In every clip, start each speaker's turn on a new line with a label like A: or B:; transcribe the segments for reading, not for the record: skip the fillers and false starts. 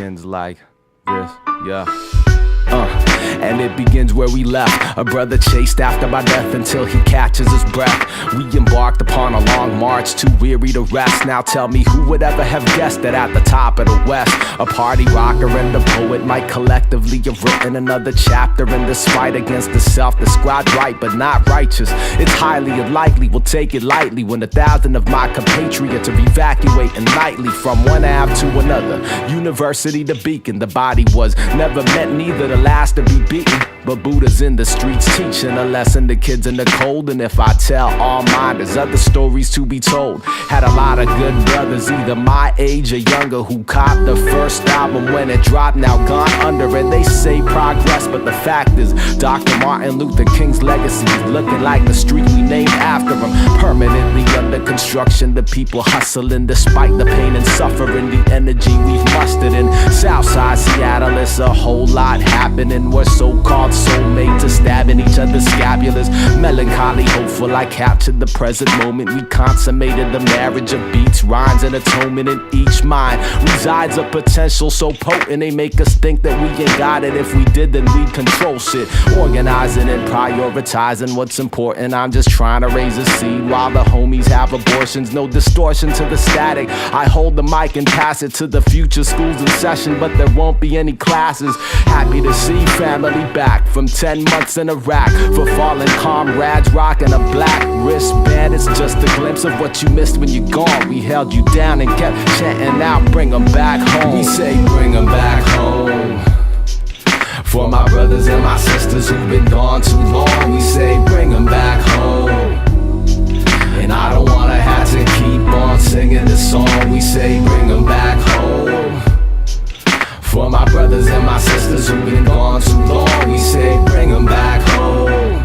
A: begins like this, yeah. And it begins where we left. A brother chased after my death until he catches his breath. We embarked upon a long march, too weary to rest. Now tell me, who would ever have guessed that at the top of the West, a party rocker and a poet might collectively have written another chapter in this fight against the self, described right but not righteous. It's highly unlikely we'll take it lightly when 1,000 of my compatriots are evacuating nightly from one Ave to another, university to Beacon. The body was never meant neither to last or be beaten, but Buddha's in the streets teaching a lesson to kids in the cold. And if I tell all mine, there's other stories to be told. Had a lot of good brothers, either my age or younger, who copped the first album when it dropped, now gone under. And they say progress, but the fact is Dr. Martin Luther King's legacy is looking like the street we named after him, permanently under construction. The people hustling despite the pain and suffering, the energy we've mustered in Southside Seattle. It's a whole lot happening. We're so-called soulmates are stabbing each other's scapulars. Melancholy, hopeful, I captured the present moment. We consummated the marriage of beats, rhymes, and atonement. In each mind resides a potential so potent they make us think that we ain't got it. If we did, then we'd control shit. Organizing and prioritizing what's important. I'm just trying to raise a seed while the homies have abortions. No distortion to the static. I hold the mic and pass it to the future schools in session, but there won't be any classes. Happy to see family back from 10 months in Iraq. For fallen comrades rocking a black wristband, it's just a glimpse of what you missed when you're gone. We held you down and kept chanting out, bring them back home. We say bring them back home. For my brothers and my sisters who've been gone too long, we say bring them back home. And I don't wanna have to keep on singing this song. We say bring them back home. For my brothers and my sisters who've been gone too long, we say bring them back home.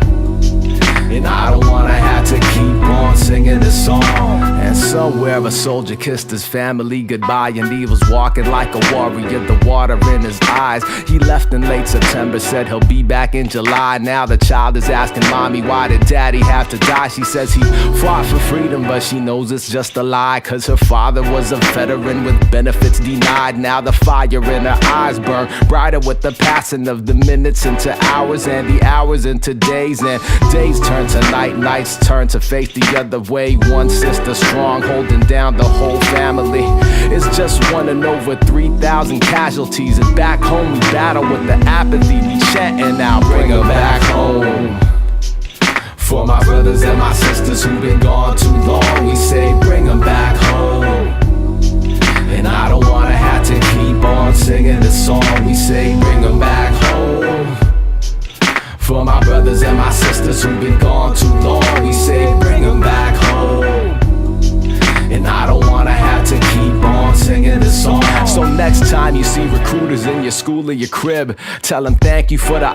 A: And I don't wanna have to keep on singing this song. And somewhere a soldier kissed his family goodbye, and he was walking like a warrior, the water in his eyes. He left in late September, said he'll be back in July. Now the child is asking mommy, why did daddy have to die? She says he fought for freedom, but she knows it's just a lie, cause her father was a veteran with benefits denied. Now the fire in her eyes burn brighter with the passing of the minutes into hours, and the hours into days, and days turn to night, nights turn to face the other way. One sister strong, holding down the whole family. It's just one in over 3,000 casualties, and back home we battle with the apathy. We chanting now, bring them back home. For my brothers and my sisters who've been gone too long, we say bring them back home. And I don't wanna have to keep on singing this song. We say bring them back home. For my brothers and my sisters who've been gone too long, we say bring them back home. And I don't wanna have to keep on singing this song. So next time you see recruiters in your school or your crib, tell them thank you for the